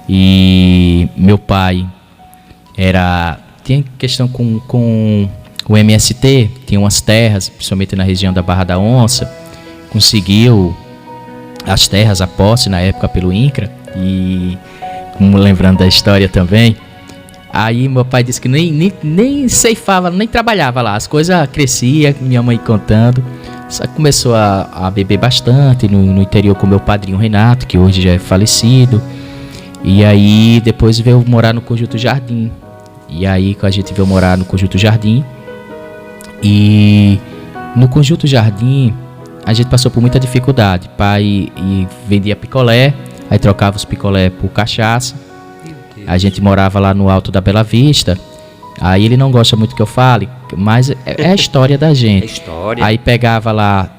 E meu pai tinha questão com o MST, tinha umas terras, principalmente na região da Barra da Onça, conseguiu as terras, a posse na época pelo INCRA, e lembrando da história também, aí meu pai disse que nem ceifava, nem trabalhava lá, as coisas cresciam, minha mãe contando, só que começou a beber bastante no interior com meu padrinho Renato, que hoje já é falecido, e aí depois veio morar no Conjunto Jardim, e aí a gente veio morar no Conjunto Jardim, e no Conjunto Jardim a gente passou por muita dificuldade. Pai vendia picolé, aí trocava os picolé por cachaça. A gente morava lá no Alto da Bela Vista. Aí ele não gosta muito que eu fale, mas é a história da gente. É história. Aí pegava lá,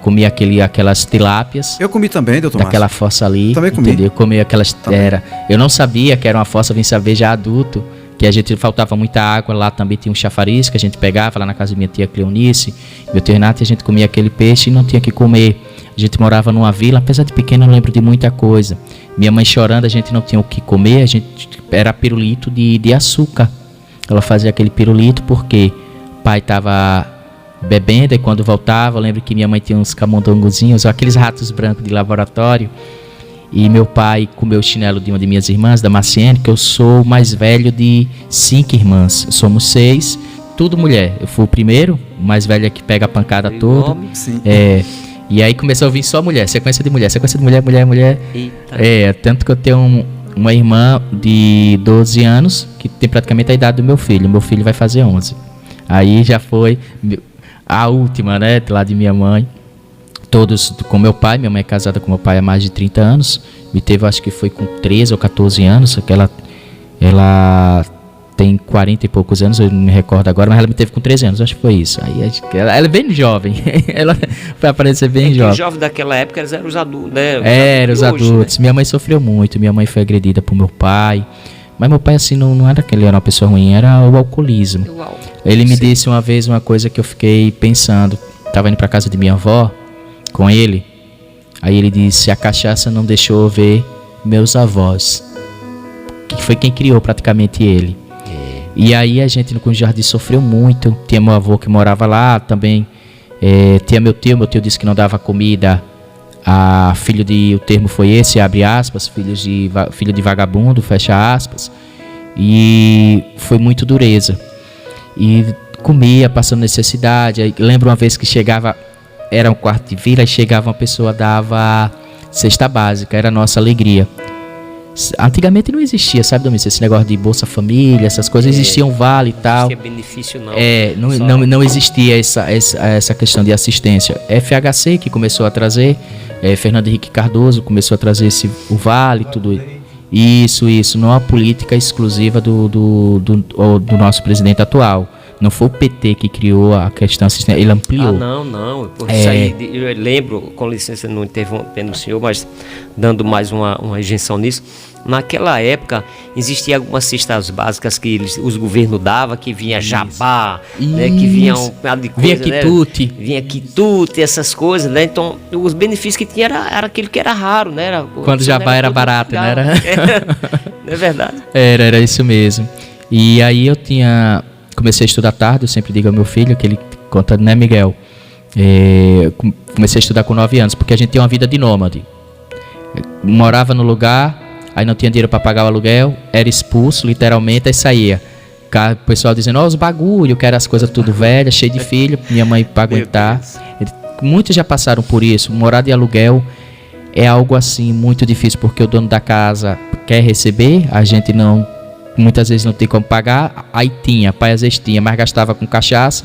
comia aquelas tilápias. Eu comi também, doutor daquela Márcio. fossa ali. Também comi. Entendeu? Comia aquelas. Eu não sabia que era uma fossa, vim saber já adulto. Que a gente faltava muita água, lá também tinha um chafariz que a gente pegava lá na casa da minha tia Cleonice, meu tio Renato, e a gente comia aquele peixe e não tinha que comer. A gente morava numa vila, apesar de pequeno eu lembro de muita coisa. Minha mãe chorando, a gente não tinha o que comer, a gente era pirulito de açúcar. Ela fazia aquele pirulito porque o pai estava bebendo e quando voltava, eu lembro que minha mãe tinha uns camundongozinhos, aqueles ratos brancos de laboratório. E meu pai comeu o chinelo de uma de minhas irmãs, da Marciene, que eu sou o mais velho de 5 irmãs. Somos 6, tudo mulher. Eu fui o primeiro, o mais velho que pega a pancada toda. E aí começou a vir só mulher, sequência de mulher, mulher. Eita. Tanto que eu tenho uma irmã de 12 anos, que tem praticamente a idade do meu filho. Meu filho vai fazer 11. Aí já foi a última, né, lá de minha mãe. Todos com meu pai, minha mãe é casada com meu pai há mais de 30 anos, me teve, acho que foi com 13 ou 14 anos, que ela tem 40 e poucos anos, eu não me recordo agora, mas ela me teve com 13 anos, acho que foi isso. Aí ela é bem jovem, ela foi aparecer bem jovem. Os jovens daquela época eram os adultos, né? Eram os adultos, né? Minha mãe sofreu muito, minha mãe foi agredida por meu pai, mas meu pai assim não era que ele era uma pessoa ruim, era o alcoolismo. Ele me disse uma vez uma coisa que eu fiquei pensando, estava indo para casa de minha avó, com ele, aí ele disse: a cachaça não deixou eu ver meus avós, que foi quem criou praticamente ele. E aí a gente no Jardim sofreu muito. Tinha meu avô que morava lá também, tinha meu tio disse que não dava comida a filho de, o termo foi esse, abre aspas, filho de vagabundo, fecha aspas, e foi muito dureza, e comia passando necessidade. Aí, lembro uma vez que chegava, era um quarto de vila, e chegava uma pessoa, dava cesta básica, era a nossa alegria. Antigamente não existia, sabe, Domingos, esse negócio de Bolsa Família, essas coisas, existia um vale e tal. Não existia benefício não existia essa questão de assistência. FHC que começou a trazer, Fernando Henrique Cardoso começou a trazer o vale, tudo isso, não é uma política exclusiva do nosso presidente atual. Não foi o PT que criou a questão assistência, ele ampliou. Não. Isso aí, eu lembro, com licença, não interrompendo o senhor, mas dando mais uma injeção nisso. Naquela época, existiam algumas cestas básicas que os governos davam, que vinha jabá, né, que vinha um pedaço de coisa, vinha quitute, essas coisas, né? Então, os benefícios que tinha era aquilo que era raro, né? Quando jabá era barato, né? Não é verdade? Era isso mesmo. E aí comecei a estudar tarde, eu sempre digo ao meu filho, que ele conta, né, Miguel? Comecei a estudar com 9 anos, porque a gente tem uma vida de nômade. Morava no lugar, aí não tinha dinheiro para pagar o aluguel, era expulso, literalmente, aí saía. O pessoal dizendo, os bagulho, que eram as coisas tudo velhas, cheio de filho, minha mãe para aguentar. Muitos já passaram por isso, morar de aluguel é algo assim muito difícil, porque o dono da casa quer receber, a gente não... Muitas vezes não tem como pagar, aí pai às vezes tinha, mas gastava com cachaça,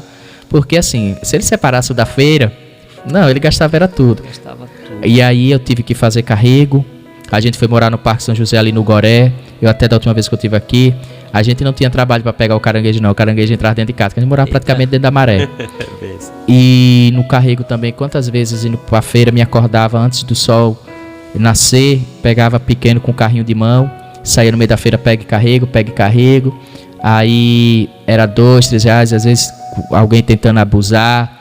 porque assim, se ele separasse o da feira, não, ele gastava era tudo. E aí eu tive que fazer carrego, a gente foi morar no Parque São José ali no Goré, eu até da última vez que eu estive aqui, a gente não tinha trabalho para pegar o caranguejo não, o caranguejo entrava dentro de casa, porque a gente morava praticamente dentro da maré. E no carrego também, quantas vezes indo para a feira, me acordava antes do sol nascer, pegava pequeno com o carrinho de mão, saía no meio da feira, pegue carrego, aí era 2, 3 reais, às vezes alguém tentando abusar,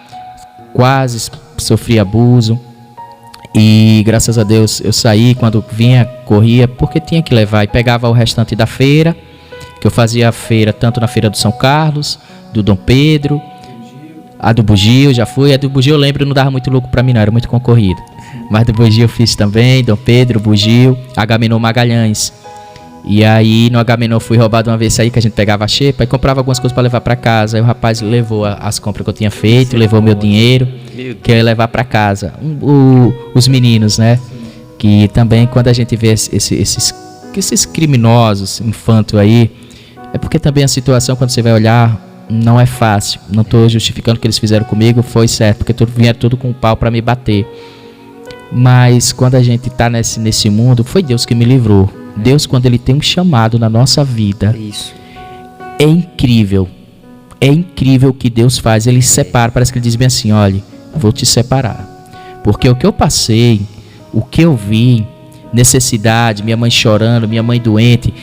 quase sofria abuso, E graças a Deus eu saí, quando vinha, corria, porque tinha que levar. E pegava o restante da feira, que eu fazia a feira tanto na feira do São Carlos, do Dom Pedro, a do Bugio, já fui. A do Bugio eu lembro, não dava muito lucro pra mim não, era muito concorrido. Mas do Bugio eu fiz também, Dom Pedro, Bugio, Agamenon Magalhães. E aí no Agamenon fui roubado uma vez aí, que a gente pegava a xepa e comprava algumas coisas para levar para casa. Aí o rapaz levou as compras que eu tinha feito, levou meu dinheiro, que eu ia levar para casa. Os meninos, né? Que também quando a gente vê esses criminosos infantos aí, é porque também a situação, quando você vai olhar, não é fácil. Não estou justificando o que eles fizeram comigo, foi certo, porque vieram tudo com um pau para me bater. Mas quando a gente está nesse mundo, foi Deus que me livrou. Deus, quando Ele tem um chamado na nossa vida, isso. É incrível o que Deus faz. Ele separa, parece que Ele diz bem assim: olha, vou te separar, porque o que eu passei, o que eu vi, necessidade, minha mãe chorando, minha mãe doente,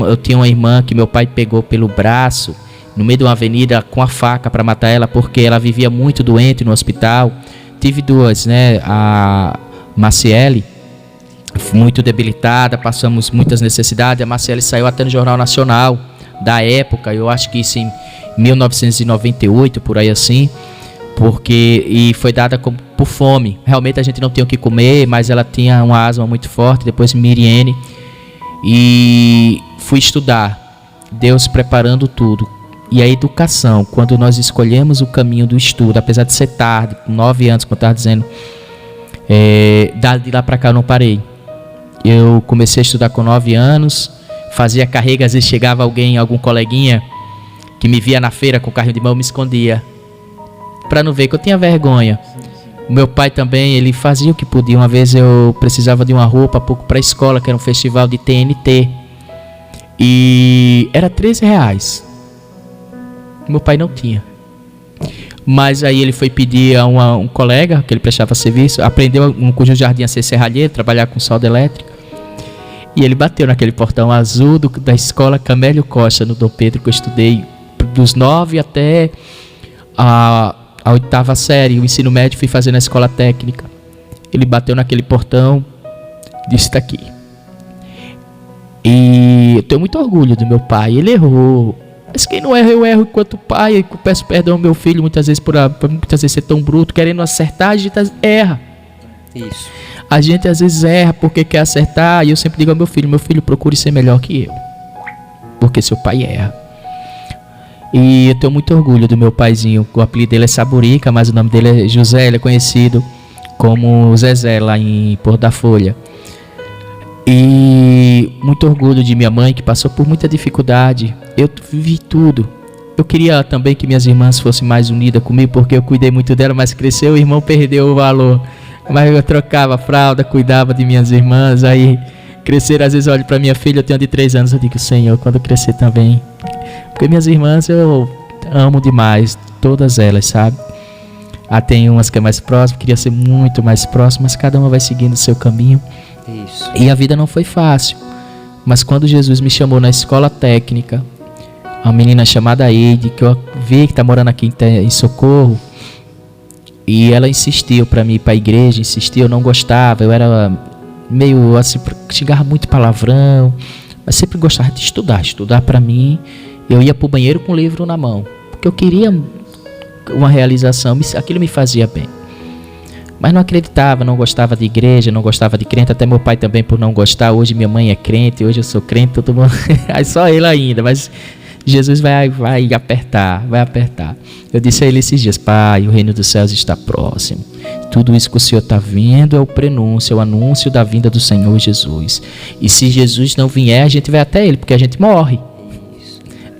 eu tinha uma irmã que meu pai pegou pelo braço no meio de uma avenida com a faca para matar ela, porque ela vivia muito doente no hospital. Tive duas, né? A Maciele, muito debilitada, passamos muitas necessidades. A Marcele saiu até no Jornal Nacional da época, eu acho que isso em 1998, por aí assim, e foi dada por fome. Realmente a gente não tinha o que comer, mas ela tinha uma asma muito forte. Depois Miriene, e fui estudar, Deus preparando tudo. E a educação, quando nós escolhemos o caminho do estudo, apesar de ser tarde, com 9 anos, como eu estava dizendo, de lá para cá eu não parei. Eu comecei a estudar com 9 anos, fazia carrega, às vezes chegava algum coleguinha que me via na feira com o carrinho de mão, eu me escondia, para não ver que eu tinha vergonha. O meu pai também, ele fazia o que podia. Uma vez eu precisava de uma roupa pouco para a escola, que era um festival de TNT, e era R$13. Meu pai não tinha. Mas aí ele foi pedir a um colega, que ele prestava serviço, aprendeu no Conjunto Jardim a ser serralheiro, trabalhar com solda elétrica. E ele bateu naquele portão azul da escola Camélio Costa, no Dom Pedro, que eu estudei dos 9 até a 8ª série. O ensino médio fui fazer na escola técnica. Ele bateu naquele portão, disse: está aqui. E eu tenho muito orgulho do meu pai. Ele errou. Mas quem não erra, eu erro enquanto pai. Eu peço perdão ao meu filho muitas vezes por ser tão bruto, querendo acertar, a gente erra. Isso. A gente às vezes erra porque quer acertar. E eu sempre digo ao meu filho, procure ser melhor que eu, porque seu pai erra. E eu tenho muito orgulho do meu paizinho. O apelido dele é Saburica, mas o nome dele é José. Ele é conhecido como Zezé lá em Porto da Folha. E muito orgulho de minha mãe, que passou por muita dificuldade. Eu vivi tudo. Eu queria também que minhas irmãs fossem mais unidas comigo, porque eu cuidei muito dela, mas cresceu, o irmão perdeu o valor. Mas eu trocava fralda, cuidava de minhas irmãs. Aí cresceram, às vezes eu olho para minha filha, eu tenho de 3 anos, eu digo: Senhor, quando eu crescer também. Porque minhas irmãs eu amo demais, todas elas, sabe? Tem umas que é mais próxima, queria ser muito mais próxima, mas cada uma vai seguindo o seu caminho. Isso. E a vida não foi fácil. Mas quando Jesus me chamou na escola técnica, uma menina chamada Eide, que eu vi que está morando aqui em Socorro, e ela insistiu para mim ir para a igreja, eu não gostava, eu era meio assim, xingava muito palavrão, mas sempre gostava de estudar para mim. Eu ia para o banheiro com o livro na mão, porque eu queria uma realização, aquilo me fazia bem. Mas não acreditava, não gostava de igreja, não gostava de crente, até meu pai também por não gostar. Hoje minha mãe é crente, hoje eu sou crente, todo mundo, só ele ainda, mas Jesus vai apertar. Eu disse a ele esses dias: Pai, o reino dos céus está próximo. Tudo isso que o Senhor está vendo é o prenúncio, é o anúncio da vinda do Senhor Jesus. E se Jesus não vier, a gente vai até ele, porque a gente morre.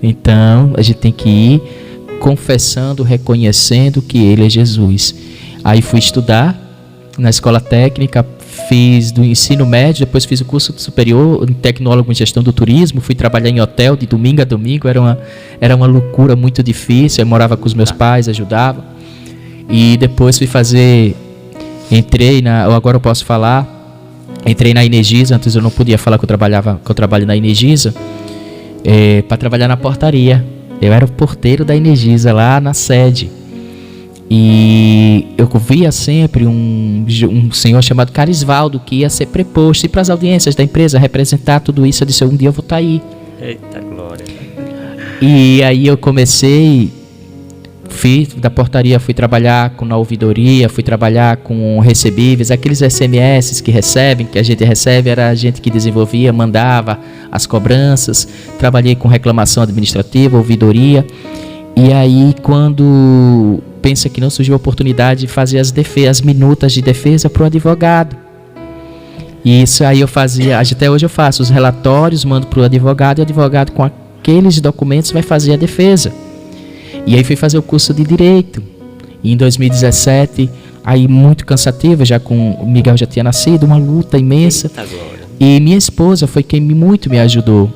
Então a gente tem que ir confessando, reconhecendo que ele é Jesus. Aí fui estudar na escola técnica, fiz do ensino médio, depois fiz o curso superior em tecnólogo em gestão do turismo, fui trabalhar em hotel de domingo a domingo, era uma loucura muito difícil. Eu morava com os meus pais, ajudava. E depois fui fazer, agora eu posso falar, entrei na Energisa. Antes eu não podia falar que eu trabalho na Energisa, para trabalhar na portaria. Eu era o porteiro da Energisa lá na sede. E eu via sempre um senhor chamado Carisvaldo, que ia ser preposto, ir para as audiências da empresa, representar tudo isso. Eu disse, um dia eu vou estar aí. Eita glória. E aí eu comecei, da portaria fui trabalhar na ouvidoria, fui trabalhar com recebíveis, aqueles SMS que a gente recebe, era a gente que desenvolvia, mandava as cobranças. Trabalhei com reclamação administrativa, ouvidoria. E aí, quando pensa que não surgiu a oportunidade de fazer as minutas de defesa para o advogado. E isso aí eu fazia, até hoje eu faço os relatórios, mando para o advogado, e o advogado com aqueles documentos vai fazer a defesa. E aí fui fazer o curso de Direito. E em 2017, aí muito cansativo, já com o Miguel já tinha nascido, uma luta imensa. E minha esposa foi quem muito me ajudou.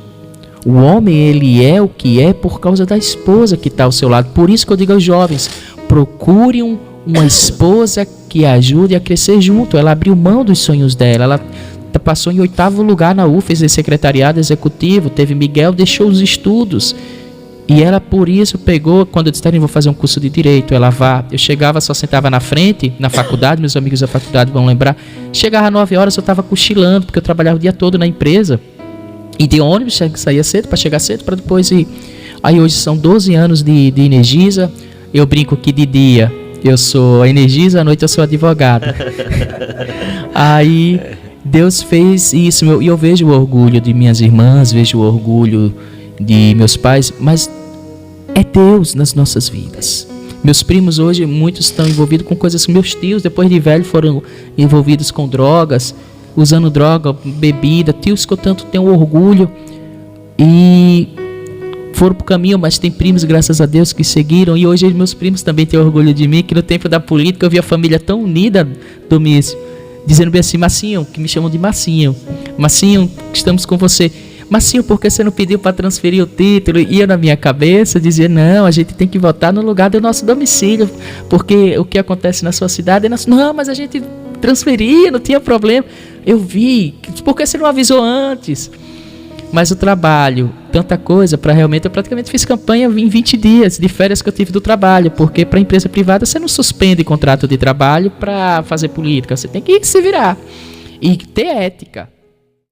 O homem, ele é o que é por causa da esposa que está ao seu lado. Por isso que eu digo aos jovens, procurem uma esposa que ajude a crescer junto. Ela abriu mão dos sonhos dela. Ela passou em 8º lugar na UFES, em secretariado executivo. Teve Miguel, deixou os estudos. E ela, por isso, pegou, quando eu disse, vou fazer um curso de Direito, ela vá. Eu chegava, só sentava na frente, na faculdade, meus amigos da faculdade vão lembrar. Chegava às 9 horas, eu estava cochilando, porque eu trabalhava o dia todo na empresa. E de ônibus, saía cedo para chegar cedo, para depois ir. Aí hoje são 12 anos de Energisa. Eu brinco que de dia eu sou a Energisa, à noite eu sou advogado. Aí Deus fez isso. E eu vejo o orgulho de minhas irmãs, vejo o orgulho de meus pais, mas é Deus nas nossas vidas. Meus primos hoje, muitos estão envolvidos com coisas que meus tios, depois de velho, foram envolvidos com drogas, usando droga, bebida, tios que eu tanto tenho orgulho e foram pro caminho, mas tem primos, graças a Deus, que seguiram, e hoje meus primos também têm orgulho de mim, que no tempo da política eu vi a família tão unida, Domício, dizendo bem assim, Massinho, que me chamam de Massinho, estamos com você. Massinho, por que você não pediu para transferir o título? E eu, na minha cabeça, dizia, não, a gente tem que votar no lugar do nosso domicílio, porque o que acontece na sua cidade é não, mas a gente transferia, não tinha problema. Eu vi, por que você não avisou antes? Mas o trabalho, tanta coisa, para realmente, eu praticamente fiz campanha em 20 dias de férias que eu tive do trabalho, porque para empresa privada você não suspende contrato de trabalho para fazer política, você tem que se virar e ter ética.